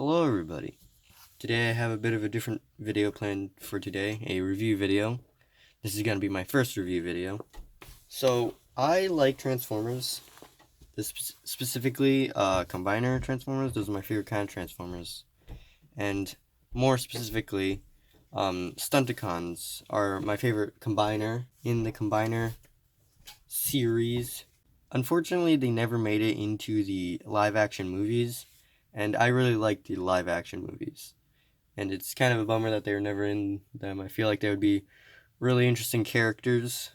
Hello everybody. Today I have a bit of a different video planned for today, a review video. This is going to be my first review video. So, I like Transformers, specifically Combiner Transformers. Those are my favorite kind of Transformers. And more specifically, Stunticons are my favorite Combiner in the Combiner series. Unfortunately, they never made it into the live-action movies, and I really like the live-action movies. And it's kind of a bummer that they were never in them. I feel like they would be really interesting characters.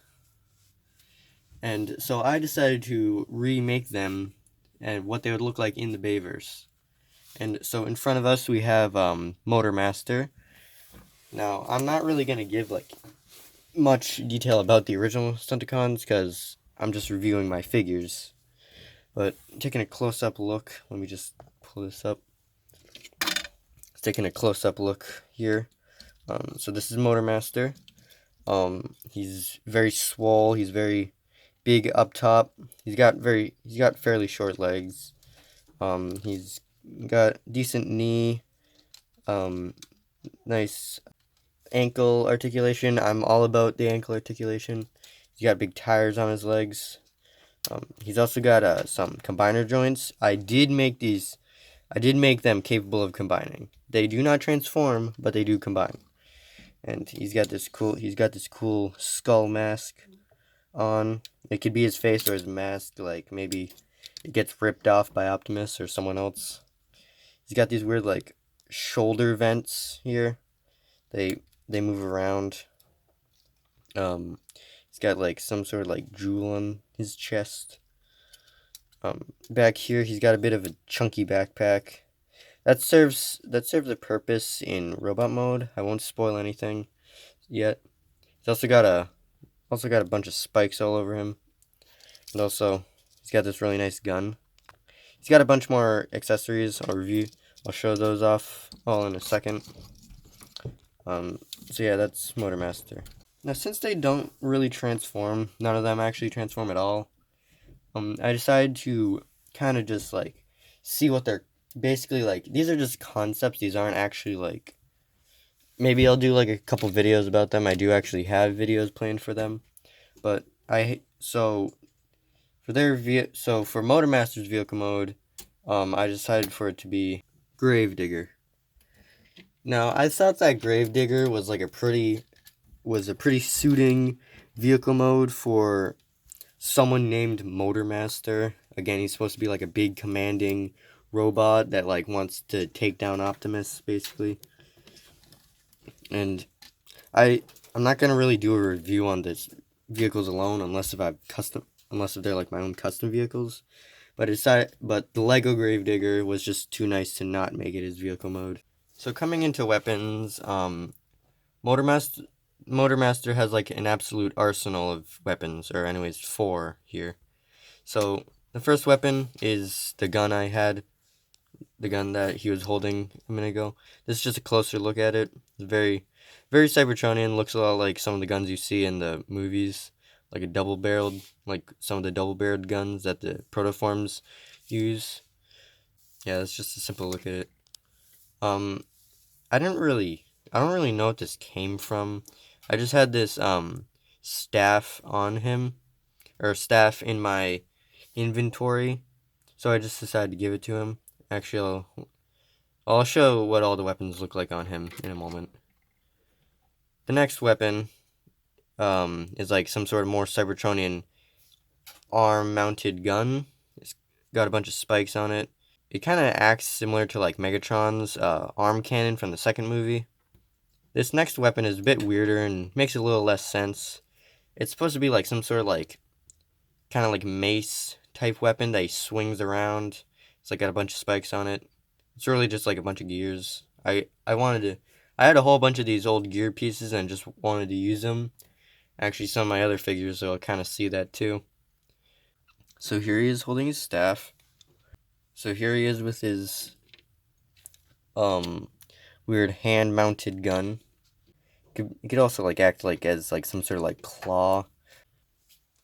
And so I decided to remake them and what they would look like in the Bayverse. And so in front of us we have Motor Master. Now, I'm not really going to give much detail about the original Stunticons because I'm just reviewing my figures. But taking a close-up look, let me just pull this up. Taking a close-up look here. So this is Motor Master. He's very swole. He's very big up top. He's got fairly short legs. He's got decent knee. Nice ankle articulation. I'm all about the ankle articulation. He's got big tires on his legs. He's also got some combiner joints. I did make them capable of combining. They do not transform, but they do combine. And he's got this cool skull mask on. It could be his face or his mask, like maybe it gets ripped off by Optimus or someone else. He's got these weird shoulder vents here. They move around. He's got some sort of jewel on his chest. Back here he's got a bit of a chunky backpack. That serves a purpose in robot mode. I won't spoil anything yet. He's also got a bunch of spikes all over him. And also he's got this really nice gun. He's got a bunch more accessories I'll review. I'll show those off all in a second. So yeah, that's Motor Master. Now, since they don't really transform, none of them actually transform at all, I decided to kind of just see what they're basically like. These are just concepts. These aren't actually maybe I'll do a couple videos about them. I do actually have videos planned for them, but for Motor Master's vehicle mode, I decided for it to be Gravedigger. Now, I thought that Gravedigger was a pretty suiting vehicle mode for someone named Motor Master. Again, he's supposed to be a big commanding robot that wants to take down Optimus, basically. And I'm not gonna really do a review on this vehicles alone unless if they're my own custom vehicles. But the Lego Gravedigger was just too nice to not make it his vehicle mode. So coming into weapons, Motor Master has an absolute arsenal of weapons, or anyways 4 here. So the first weapon is the gun I had, the gun that he was holding a minute ago. This is just a closer look at it. It's very, very Cybertronian. Looks a lot like some of the guns you see in the movies, like some of the double-barreled guns that the protoforms use. Yeah, that's just a simple look at it. I don't really know what this came from. I just had this staff on him, or staff in my inventory, so I just decided to give it to him. Actually, I'll show what all the weapons look like on him in a moment. The next weapon is some sort of more Cybertronian arm-mounted gun. It's got a bunch of spikes on it. It kind of acts similar to Megatron's arm cannon from the second movie. This next weapon is a bit weirder and makes a little less sense. It's supposed to be some sort of kind of mace type weapon that he swings around. It's got a bunch of spikes on it. It's really just a bunch of gears. I had a whole bunch of these old gear pieces and just wanted to use them. Actually, some of my other figures, so I'll kind of see that too. So here he is holding his staff. So here he is with his weird hand-mounted gun. It could also act as some sort of claw.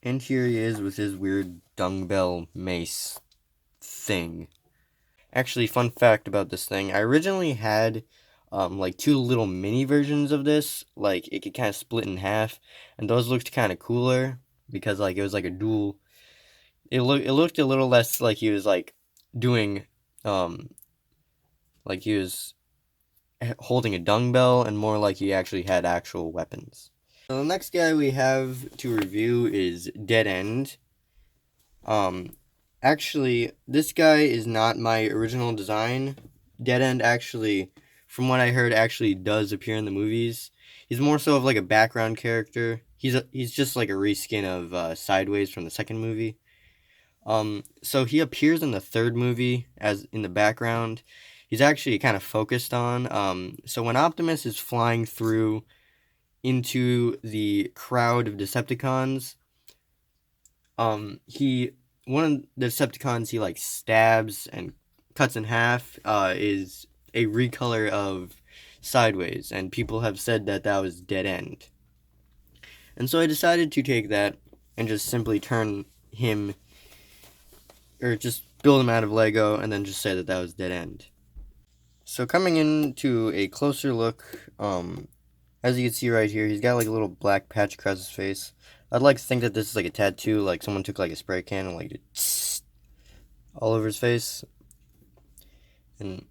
And here he is with his weird dumbbell mace thing. Actually, fun fact about this thing, I originally had like two little mini versions of this, like it could kind of split in half, and those looked kind of cooler because like it was like a dual. It looked a little less like he was like doing um like he was holding a dumbbell and more like he actually had actual weapons. So the next guy we have to review is Dead End. Um, Actually, this guy is not my original design. Dead End actually, from what I heard, actually does appear in the movies. He's more so of like a background character. He's just like a reskin of Sideways from the second movie. So he appears in the third movie as in the background. He's actually kind of focused on. So when Optimus is flying through into the crowd of Decepticons, he one of the Decepticons he like stabs and cuts in half is a recolor of Sideways, and people have said that that was Dead End. And so I decided to take that and just simply turn him, or just build him out of Lego, and then just say that that was Dead End. So coming into a closer look, as you can see right here, he's got like a little black patch across his face. I'd like to think that this is like a tattoo, like someone took like a spray can and like did all over his face. And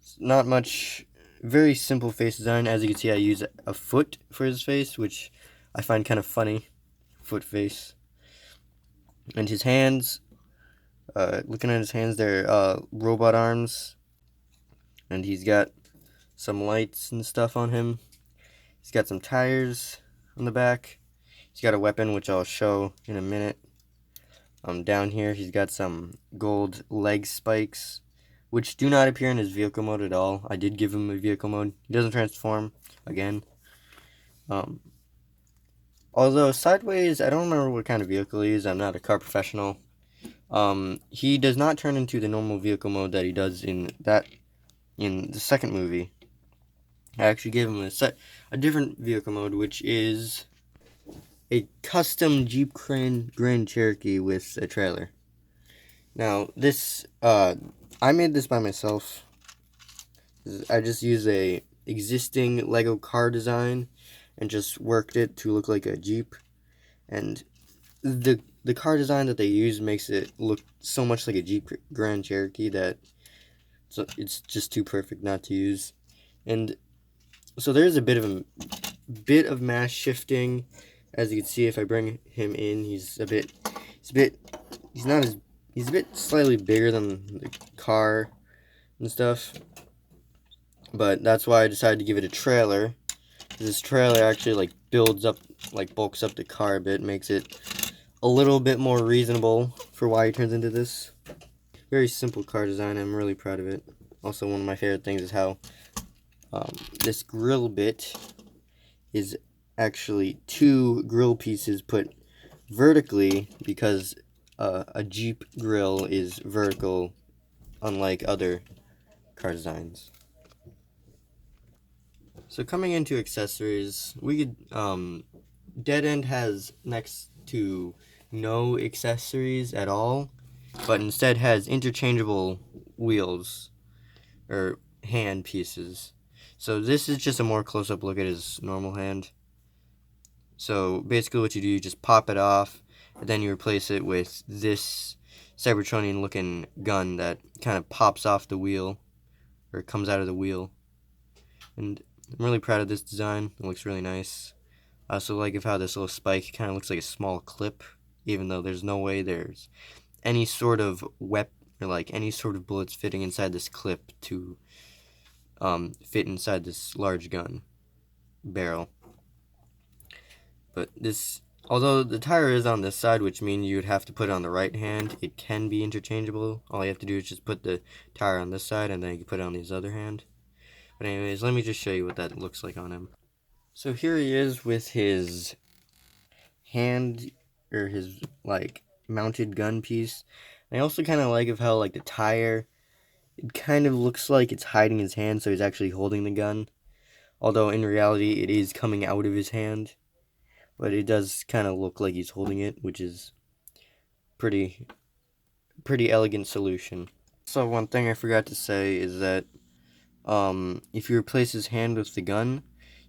it's not much, very simple face design. As you can see, I use a foot for his face, which I find kind of funny. Foot face. And his hands, looking at his hands, they're robot arms. And he's got some lights and stuff on him. He's got some tires on the back. He's got a weapon, which I'll show in a minute. Down here, he's got some gold leg spikes, which do not appear in his vehicle mode at all. I did give him a vehicle mode. He doesn't transform, again. Although, Sideways, I don't remember what kind of vehicle he is. I'm not a car professional. He does not turn into the normal vehicle mode that he does in the second movie. I actually gave him a different vehicle mode, which is a custom Jeep Grand Cherokee with a trailer. Now, this, I made this by myself. I just used a existing Lego car design and just worked it to look like a Jeep. And the car design that they use makes it look so much like a Jeep Grand Cherokee that it's just too perfect not to use. And so there's a bit of mass shifting. As you can see, if I bring him in, he's a bit slightly bigger than the car and stuff. But that's why I decided to give it a trailer. This trailer actually like bulks up the car a bit, makes it a little bit more reasonable for why he turns into this. Very simple car design. I'm really proud of it. Also, one of my favorite things is how this grill bit is actually two grill pieces put vertically because a Jeep grill is vertical, unlike other car designs. So coming into accessories, we could Dead End has next to no accessories at all, but instead has interchangeable wheels or hand pieces. So this is just a more close-up look at his normal hand. So basically what you do, you just pop it off, and then you replace it with this Cybertronian looking gun that kind of pops off the wheel, or comes out of the wheel. And I'm really proud of this design. It looks really nice. I also like how this little spike kind of looks like a small clip, even though there's no way there's any sort of or like any sort of bullets fitting inside this clip to fit inside this large gun barrel. But this, although the tire is on this side, which means you would have to put it on the right hand, it can be interchangeable. All you have to do is just put the tire on this side, and then you can put it on this other hand. But anyways, let me just show you what that looks like on him. So here he is with his hand, or his, like, mounted gun piece. And I also kind of like how, like, the tire, it kind of looks like it's hiding his hand, so he's actually holding the gun. Although, in reality, it is coming out of his hand. But it does kind of look like he's holding it, which is pretty elegant solution. So one thing I forgot to say is that if you replace his hand with the gun,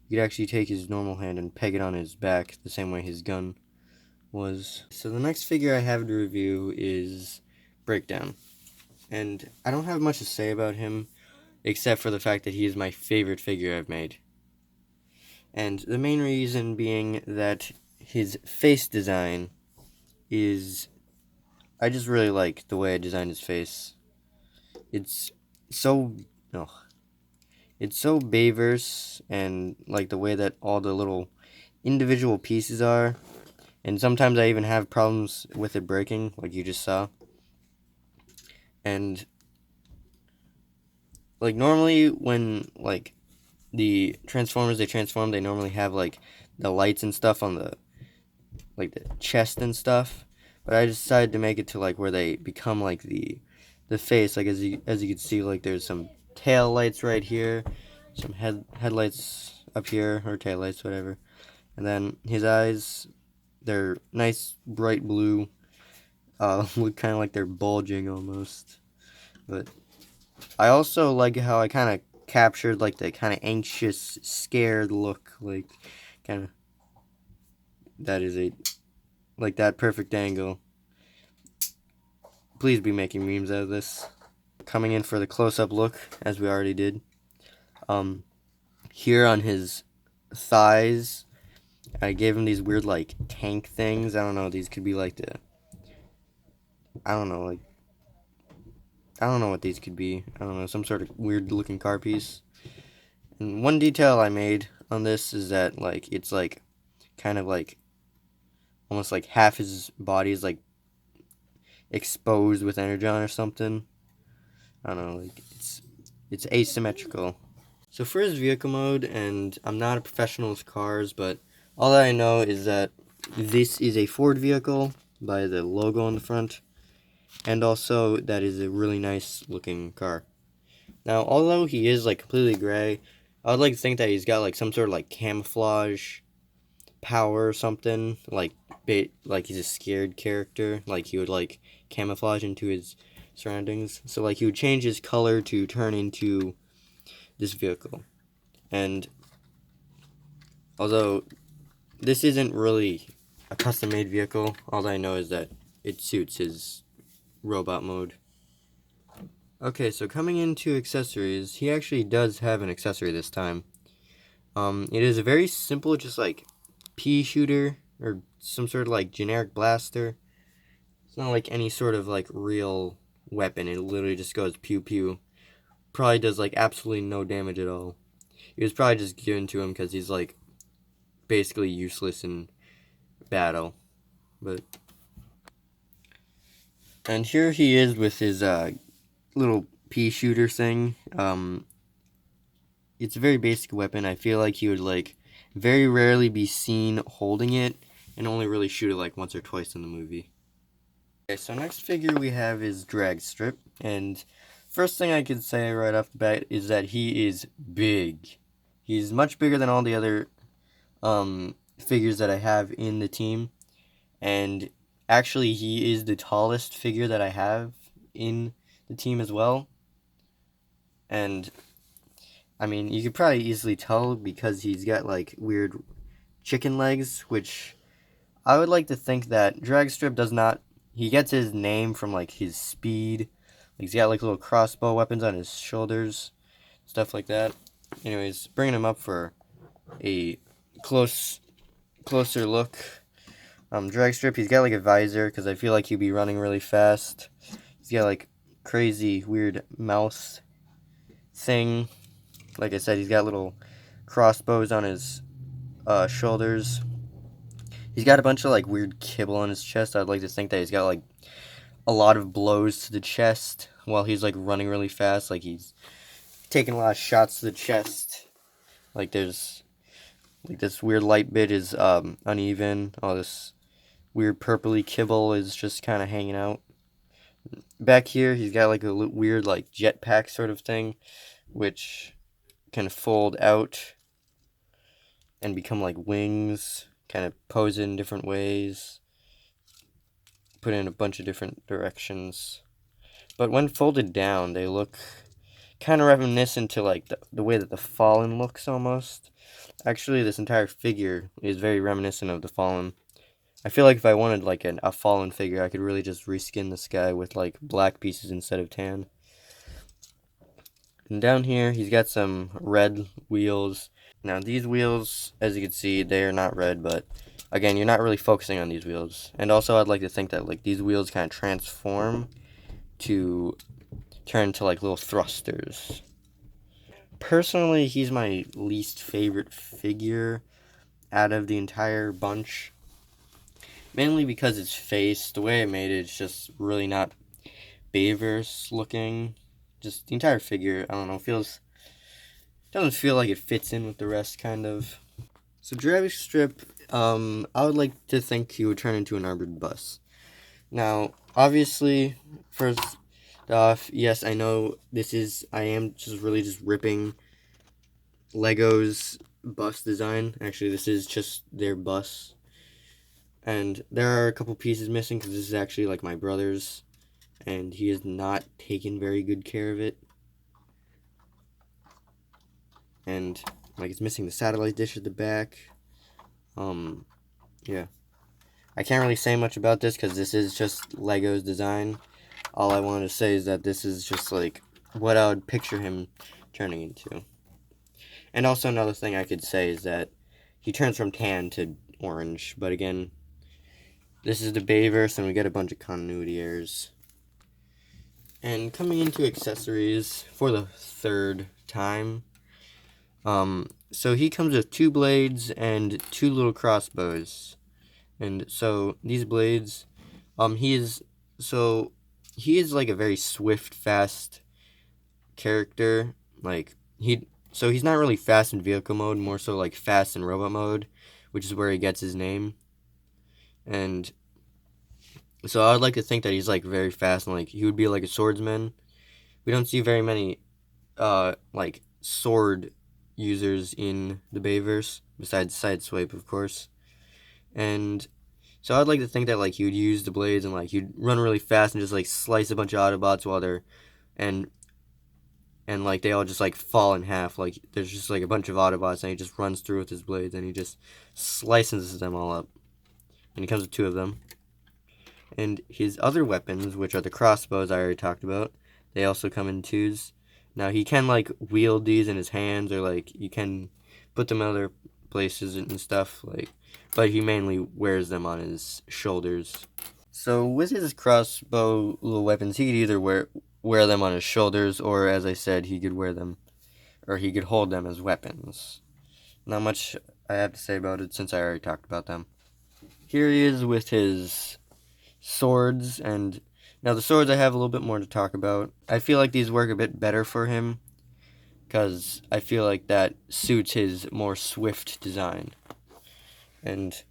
you could actually take his normal hand and peg it on his back the same way his gun was. So the next figure I have to review is Breakdown. And I don't have much to say about him, except for the fact that he is my favorite figure I've made. And the main reason being that his face design is... I just really like the way I designed his face. It's so... Oh, it's so Bayverse, and like the way that all the little individual pieces are. And sometimes I even have problems with it breaking, like you just saw. And like normally when like the Transformers they transform, they normally have like the lights and stuff on the like the chest and stuff. But I decided to make it to like where they become like the face, like as you can see, like there's some tail lights right here, some headlights up here, or tail lights, whatever. And then his eyes, they're nice bright blue, look kind of like they're bulging almost. But I also like how I kind of captured like the kind of anxious, scared look, like kind of that is a like that perfect angle. Please be making memes out of this. Coming in for the close-up look, as we already did. Here on his thighs, I gave him these weird like tank things. I don't know. These could be like the I don't know, like I don't know what these could be. I don't know, some sort of weird looking car piece. And one detail I made on this is that like it's like kind of like almost like half his body is like exposed with energon or something. I don't know, like it's asymmetrical. So for his vehicle mode, and I'm not a professional with cars, but all that I know is that this is a Ford vehicle by the logo on the front, and also that is a really nice looking car. Now, although he is like completely gray, I would like to think that he's got like some sort of like camouflage power or something, like he's a scared character, like he would like camouflage into his surroundings. So like he would change his color to turn into this vehicle. And although this isn't really a custom-made vehicle, all I know is that it suits his robot mode. Okay, so coming into accessories, he actually does have an accessory this time. It is a very simple, just like pea shooter or some sort of like generic blaster. It's not like any sort of like real weapon. It literally just goes pew pew. Probably does like absolutely no damage at all. It was probably just given to him because he's like basically useless in battle. But and here he is with his little pea shooter thing. It's a very basic weapon. I feel like he would like very rarely be seen holding it, and only really shoot it like once or twice in the movie. Okay, so next figure we have is Dragstrip, and first thing I could say right off the bat is that he is big. He's much bigger than all the other figures that I have in the team, and actually he is the tallest figure that I have in the team as well. And I mean, you could probably easily tell because he's got like weird chicken legs, which I would like to think that Dragstrip does not. He gets his name from like his speed. He's got like little crossbow weapons on his shoulders, stuff like that. Anyways, bringing him up for a closer look. Dragstrip, he's got like a visor because I feel like he'd be running really fast. He's got like crazy weird mouth thing. Like I said, he's got little crossbows on his shoulders. He's got a bunch of like weird kibble on his chest. I'd like to think that he's got like a lot of blows to the chest while he's like running really fast. Like he's taking a lot of shots to the chest. Like there's like this weird light bit is uneven. All this weird purpley kibble is just kind of hanging out. Back here, he's got like a weird like jetpack sort of thing, which can fold out and become like wings, kind of pose in different ways, put in a bunch of different directions. but when folded down, they look kind of reminiscent to like the way that the Fallen looks almost. Actually, this entire figure is very reminiscent of the Fallen. I feel like if I wanted like a Fallen figure, I could really just reskin this guy with like black pieces instead of tan. And down here, he's got some red wheels. Now these wheels, as you can see, they are not red, but again, you're not really focusing on these wheels. And also, I'd like to think that like these wheels kind of transform to turn into like little thrusters. Personally, he's my least favorite figure out of the entire bunch. Mainly because his face, the way I made it, it's just really not Bayverse looking. Just the entire figure, I don't know, doesn't feel like it fits in with the rest, kind of. So Jurassic Strip, I would like to think he would turn into an armored bus. Now, obviously, first off, yes, I know I am just really just ripping Lego's bus design. Actually, this is just their bus. And there are a couple pieces missing because this is actually like my brother's. And he has not taken very good care of it. And like it's missing the satellite dish at the back. Yeah. I can't really say much about this because this is just Lego's design. All I want to say is that this is just like what I would picture him turning into. And also another thing I could say is that he turns from tan to orange. But again, this is the Bayverse and we get a bunch of continuity errors. And coming into accessories for the third time. So he comes with 2 blades and 2 little crossbows. And so these blades, he is like a very swift, fast character. Like he's not really fast in vehicle mode, more so like fast in robot mode, which is where he gets his name. And so I would like to think that he's like very fast and like he would be like a swordsman. We don't see very many like sword users in the Bayverse, besides Sideswipe, of course. And so I'd like to think that like he would use the blades and like he'd run really fast and just like slice a bunch of Autobots while they're and like they all just like fall in half. Like there's just like a bunch of Autobots and he just runs through with his blades and he just slices them all up. And he comes with 2 of them. And his other weapons, which are the crossbows I already talked about, they also come in 2s. Now he can like wield these in his hands or like you can put them in other places and stuff like, but he mainly wears them on his shoulders. So with his crossbow little weapons, he could either wear them on his shoulders or, as I said, he could wear them or he could hold them as weapons. Not much I have to say about it since I already talked about them. Here he is with his swords, and now the swords I have a little bit more to talk about. I feel like these work a bit better for him because I feel like that suits his more swift design. And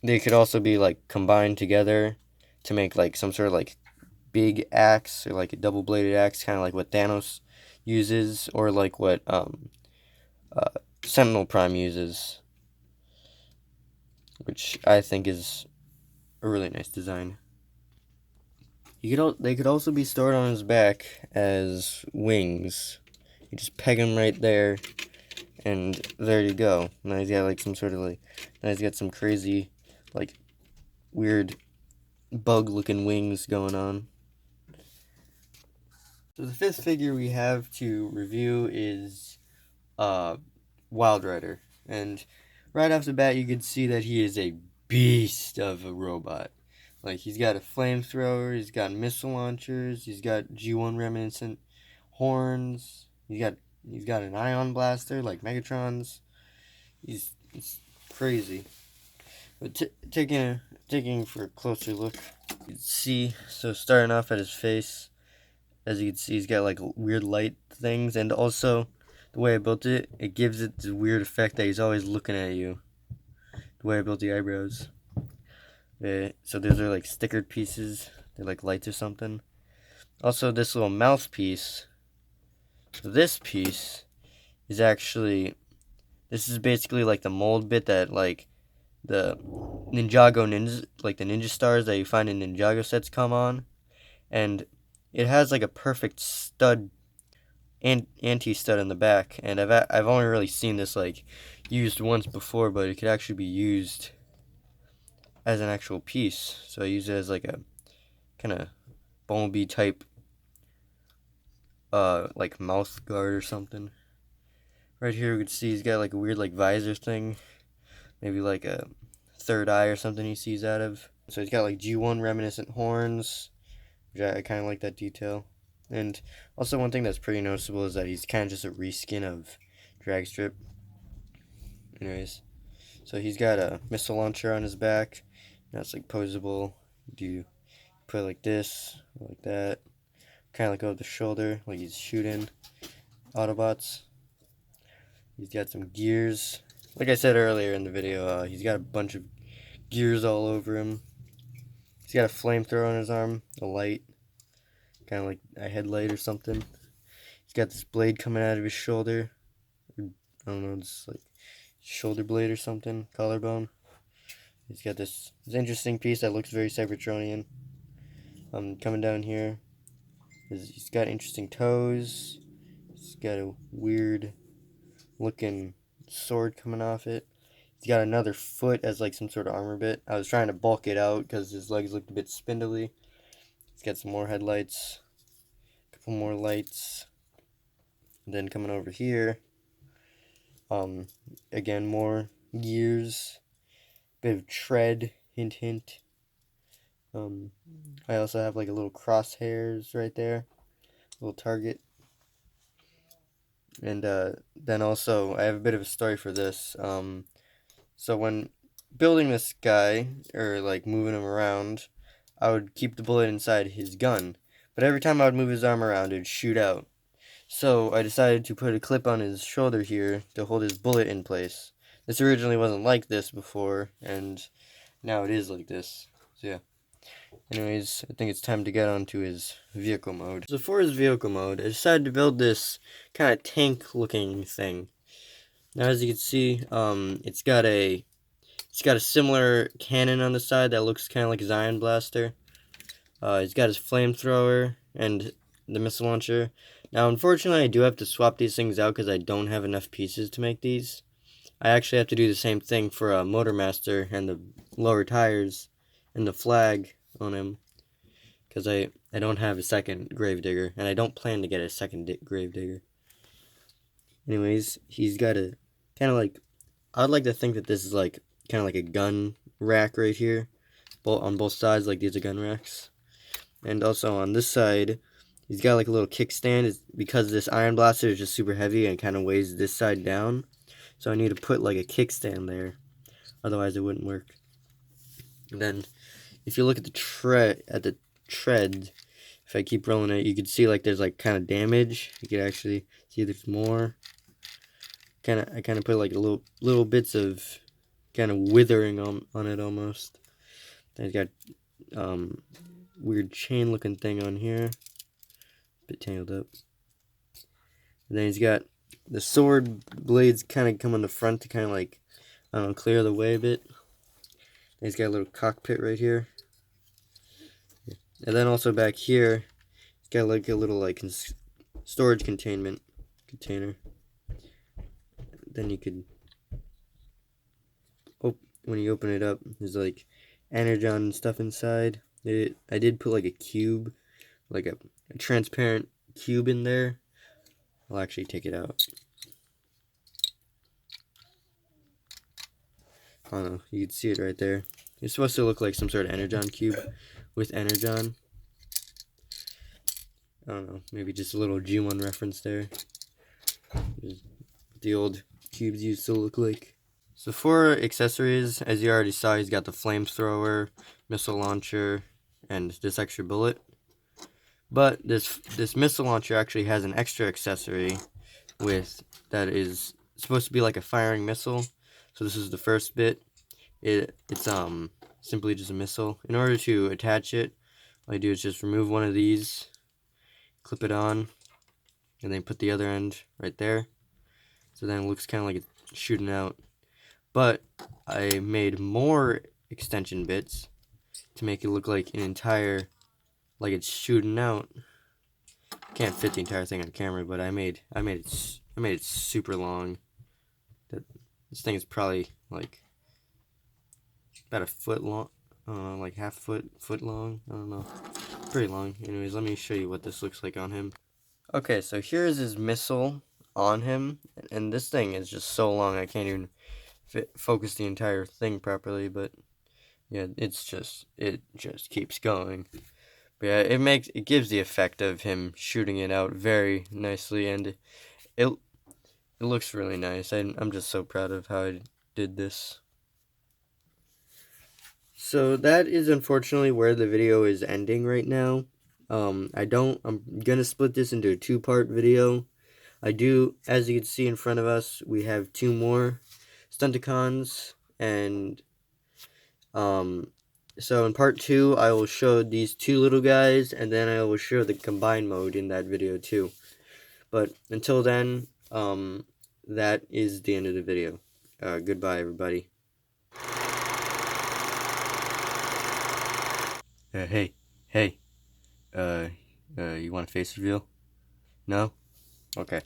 they could also be like combined together to make like some sort of like big axe or like a double-bladed axe, kind of like what Thanos uses or like what Sentinel Prime uses, which I think is a really nice design. They could also be stored on his back as wings. You just peg him right there, and there you go. Now he's got like some sort of like, now he's got some crazy, like, weird bug-looking wings going on. So the 5th figure we have to review is Wild Rider, and right off the bat you can see that he is a beast of a robot. Like he's got a flamethrower, he's got missile launchers, he's got G1 reminiscent horns, he's got an ion blaster like Megatron's. He's crazy. But taking for a closer look, you can see, so starting off at his face, as you can see, he's got like weird light things, and also the way I built it, it gives it this weird effect that he's always looking at you. The way I built the eyebrows. So those are like stickered pieces. They're like lights or something. Also, this little mouthpiece. So this piece is actually, this is basically like the mold bit that like the Ninjago ninjas, like the ninja stars that you find in Ninjago sets come on. and it has like a perfect stud and anti-stud in the back, and I've only really seen this like used once before, but it could actually be used as an actual piece. So I use it as like a kind of bumblebee type like mouth guard or something. Right here we can see he's got like a weird like visor thing, maybe like a third eye or something he sees out of. So he's got like G1 reminiscent horns, which I kind of like that detail. And also one thing that's pretty noticeable is that he's kind of just a reskin of Dragstrip. Anyways, so he's got a missile launcher on his back. That's like posable. You put it like this, like that. Kind of like over the shoulder, like he's shooting Autobots. He's got some gears. Like I said earlier in the video, he's got a bunch of gears all over him. He's got a flamethrower on his arm, a light, kind of like a headlight or something. He's got this blade coming out of his shoulder. I don't know, it's like shoulder blade or something, collarbone. He's got this interesting piece that looks very Cybertronian. Coming down here, he's got interesting toes. He's got a weird looking sword coming off it. He's got another foot as like some sort of armor bit. I was trying to bulk it out because his legs looked a bit spindly. He's got some more headlights, a couple more lights. And then coming over here, again more gears, bit of tread, hint hint. I also have like a little crosshairs right there, little target. And then also I have a bit of a story for this. So when building this guy, or like moving him around, I would keep the bullet inside his gun. But every time I would move his arm around, it would shoot out. So I decided to put a clip on his shoulder here to hold his bullet in place. This originally wasn't like this before, and now it is like this. So yeah. Anyways, I think it's time to get on to his vehicle mode. So for his vehicle mode, I decided to build this kind of tank looking thing. Now as you can see, it's got a similar cannon on the side that looks kind of like his Ion Blaster. He's got his flamethrower and the missile launcher. Now unfortunately I do have to swap these things out because I don't have enough pieces to make these. I actually have to do the same thing for a Motormaster and the lower tires and the flag on him, because I don't have a second Gravedigger, and I don't plan to get a second Gravedigger. Anyways, he's got a kind of like, I'd like to think that this is like kind of like a gun rack right here, on both sides, like these are gun racks. And also on this side, he's got like a little kickstand. It's because this Ion Blaster is just super heavy and kind of weighs this side down, so I need to put like a kickstand there, otherwise it wouldn't work. And then if you look at the tread, if I keep rolling it, you can see like there's like kind of damage. You can actually see there's more. I kind of put like a little bits of kind of withering on it almost. Then he's got weird chain looking thing on here, a bit tangled up. And then he's got the sword blades kind of come on the front to kind of like, I don't know, clear the way a bit. And he's got a little cockpit right here. And then also back here, it's got like a little like storage container. Then you could, when you open it up, there's like energon and stuff inside. I did put like a cube, like a transparent cube in there. I'll actually take it out. I don't know, you can see it right there. It's supposed to look like some sort of energon cube with energon. I don't know, maybe just a little G1 reference there. The old cubes used to look like. So for accessories, as you already saw, he's got the flamethrower, missile launcher, and this extra bullet. But this missile launcher actually has an extra accessory that is supposed to be like a firing missile. So this is the first bit. It's simply just a missile. In order to attach it, all I do is just remove one of these, clip it on, and then put the other end right there. So then it looks kind of like it's shooting out. But I made more extension bits to make it look like an entire like it's shooting out. Can't fit the entire thing on camera, but I made it super long. This thing is probably like about a foot long, like half foot long. I don't know, pretty long. Anyways, let me show you what this looks like on him. Okay, so here's his missile on him, and this thing is just so long I can't even focus the entire thing properly. But yeah, it just keeps going. But yeah, it gives the effect of him shooting it out very nicely, and it looks really nice. I'm just so proud of how I did this. So that is unfortunately where the video is ending right now. I'm gonna split this into a two-part video. As you can see in front of us, we have two more Stunticons, and so in part 2, I will show these two little guys, and then I will show the combine mode in that video too. But until then, that is the end of the video. Goodbye, everybody. Hey, you want a face reveal? No? Okay.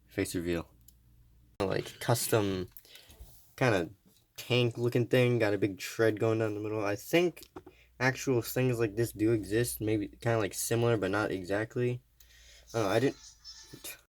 Face reveal. Like custom kind of tank looking thing, got a big tread going down the middle. I think actual things like this do exist, maybe kind of like similar but not exactly. I didn't